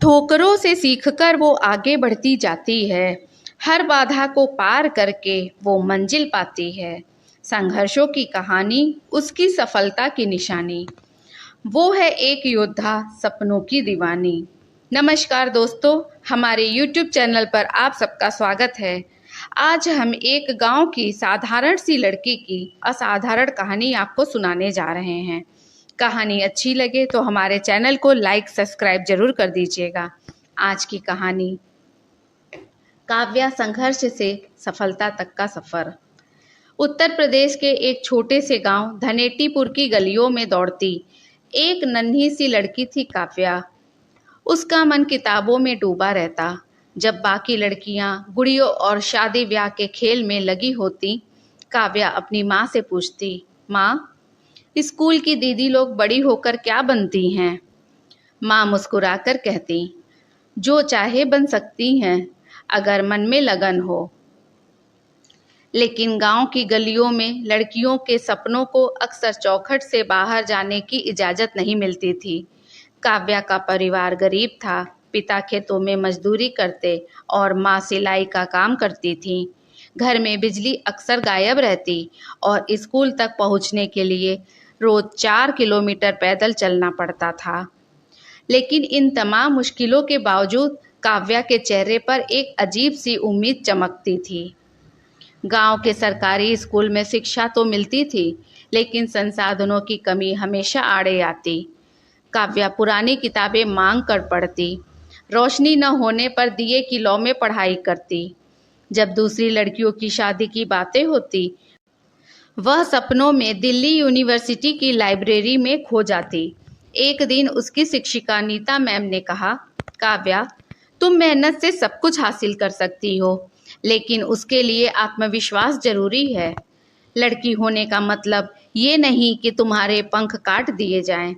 ठोकरों से सीखकर वो आगे बढ़ती जाती है। हर बाधा को पार करके वो मंजिल पाती है। संघर्षों की कहानी उसकी सफलता की निशानी। वो है एक योद्धा, सपनों की दीवानी। नमस्कार दोस्तों, हमारे YouTube चैनल पर आप सबका स्वागत है। आज हम एक गांव की साधारण सी लड़की की असाधारण कहानी आपको सुनाने जा रहे हैं। कहानी अच्छी लगे तो हमारे चैनल को लाइक सब्सक्राइब जरूर कर दीजिएगा। आज की कहानी, काव्या संघर्ष से सफलता तक का सफर। उत्तर प्रदेश के एक छोटे से गांव धनेटीपुर की गलियों में दौड़ती एक नन्ही सी लड़की थी काव्या। उसका मन किताबों में डूबा रहता। जब बाकी लड़कियां गुड़ियों और शादी ब्याह के खेल में लगी होती, काव्या अपनी माँ से पूछती, माँ, स्कूल की दीदी लोग बड़ी होकर क्या बनती हैं? माँ मुस्कुराकर कहती, जो चाहे बन सकती हैं, अगर मन में लगन हो। लेकिन गांव की गलियों में लड़कियों के सपनों को अक्सर चौखट से बाहर जाने की इजाज़त नहीं मिलती थी। काव्या का परिवार गरीब था। पिता खेतों में मजदूरी करते और माँ सिलाई का काम करती थी। घर में बिजली अक्सर गायब रहती और स्कूल तक पहुँचने के लिए रोज 4 किलोमीटर पैदल चलना पड़ता था। लेकिन इन तमाम मुश्किलों के बावजूद काव्या के चेहरे पर एक अजीब सी उम्मीद चमकती थी। गांव के सरकारी स्कूल में शिक्षा तो मिलती थी, लेकिन संसाधनों की कमी हमेशा आड़े आती। काव्या पुरानी किताबें मांग कर पढ़ती, रोशनी न होने पर दिए की लौ में पढ़ाई करती। जब दूसरी लड़कियों की शादी की बातें होती, वह सपनों में दिल्ली यूनिवर्सिटी की लाइब्रेरी में खो जाती। एक दिन उसकी शिक्षिका नीता मैम ने कहा, काव्या, तुम मेहनत से सब कुछ हासिल कर सकती हो, लेकिन उसके लिए आत्मविश्वास जरूरी है। लड़की होने का मतलब ये नहीं कि तुम्हारे पंख काट दिए जाएं।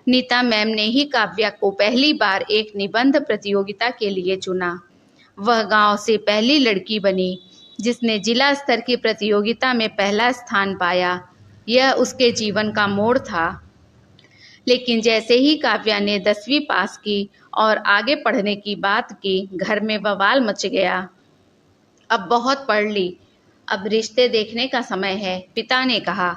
नीता मैम ने ही काव्या को पहली बार एक निबंध प्रतियोगिता के लिए चुना। वह गांव से पहली लड़की बनी जिसने जिला स्तर की प्रतियोगिता में पहला स्थान पाया। यह उसके जीवन का मोड़ था। लेकिन जैसे ही काव्या ने 10वीं पास की और आगे पढ़ने की बात की, घर में बवाल मच गया। अब बहुत पढ़ ली, अब रिश्ते देखने का समय है, पिता ने कहा।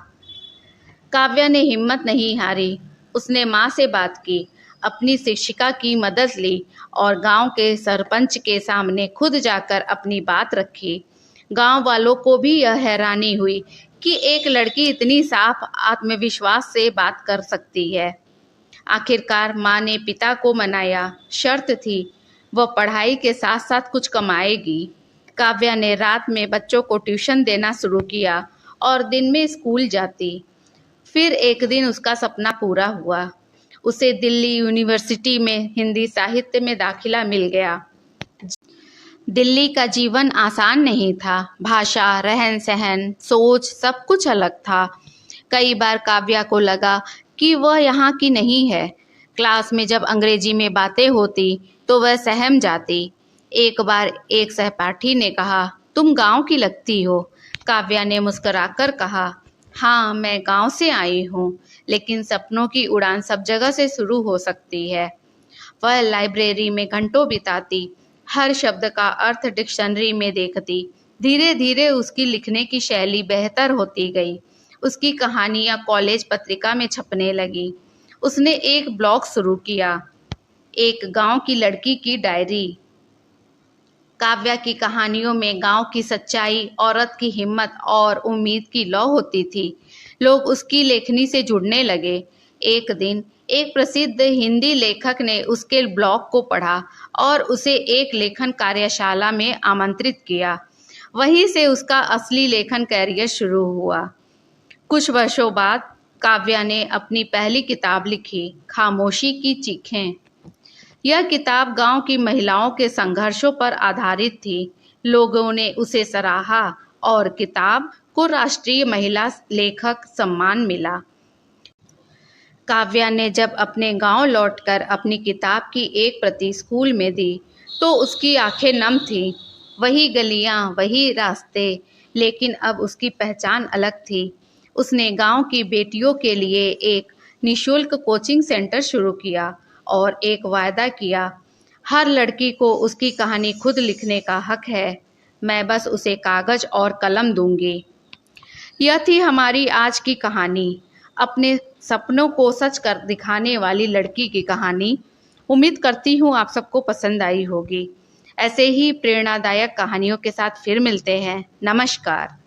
काव्या ने हिम्मत नहीं हारी। उसने माँ से बात की, अपनी शिक्षिका की मदद ली और गांव के सरपंच के सामने खुद जाकर अपनी बात रखी। गांव वालों को भी यह हैरानी हुई कि एक लड़की इतनी साफ आत्मविश्वास से बात कर सकती है। आखिरकार माँ ने पिता को मनाया। शर्त थी, वह पढ़ाई के साथ साथ कुछ कमाएगी। काव्या ने रात में बच्चों को ट्यूशन देना शुरू किया और दिन में स्कूल जाती। फिर एक दिन उसका सपना पूरा हुआ। उसे दिल्ली यूनिवर्सिटी में हिंदी साहित्य में दाखिला मिल गया। दिल्ली का जीवन आसान नहीं था। भाषा, रहन सहन, सोच सब कुछ अलग था। कई बार काव्या को लगा कि वह यहाँ की नहीं है। क्लास में जब अंग्रेजी में बातें होती तो वह सहम जाती। एक बार एक सहपाठी ने कहा, तुम गांव की लगती हो। काव्या ने मुस्कुराकर कहा, हाँ, मैं गांव से आई हूँ, लेकिन सपनों की उड़ान सब जगह से शुरू हो सकती है। वह लाइब्रेरी में घंटों बिताती, हर शब्द का अर्थ डिक्शनरी में देखती। धीरे धीरे उसकी लिखने की शैली बेहतर होती गई। उसकी कहानियाँ कॉलेज पत्रिका में छपने लगी। उसने एक ब्लॉग शुरू किया, एक गांव की लड़की की डायरी। काव्या की कहानियों में गांव की सच्चाई, औरत की हिम्मत और उम्मीद की लौ होती थी। लोग उसकी लेखनी से जुड़ने लगे। एक दिन एक प्रसिद्ध हिंदी लेखक ने उसके ब्लॉग को पढ़ा और उसे एक लेखन कार्यशाला में आमंत्रित किया। वहीं से उसका असली लेखन कैरियर शुरू हुआ। कुछ वर्षों बाद काव्या ने अपनी पहली किताब लिखी, खामोशी की चीखें। यह किताब गांव की महिलाओं के संघर्षों पर आधारित थी। लोगों ने उसे सराहा और किताब को राष्ट्रीय महिला लेखक सम्मान मिला। काव्या ने जब अपने गांव लौटकर अपनी किताब की एक प्रति स्कूल में दी तो उसकी आंखें नम थीं। वही गलियां, वही रास्ते, लेकिन अब उसकी पहचान अलग थी। उसने गांव की बेटियों के लिए एक निःशुल्क कोचिंग सेंटर शुरू किया और एक वायदा किया, हर लड़की को उसकी कहानी खुद लिखने का हक है। मैं बस उसे कागज और कलम दूंगी। यह थी हमारी आज की कहानी, अपने सपनों को सच कर दिखाने वाली लड़की की कहानी। उम्मीद करती हूँ आप सबको पसंद आई होगी। ऐसे ही प्रेरणादायक कहानियों के साथ फिर मिलते हैं। नमस्कार।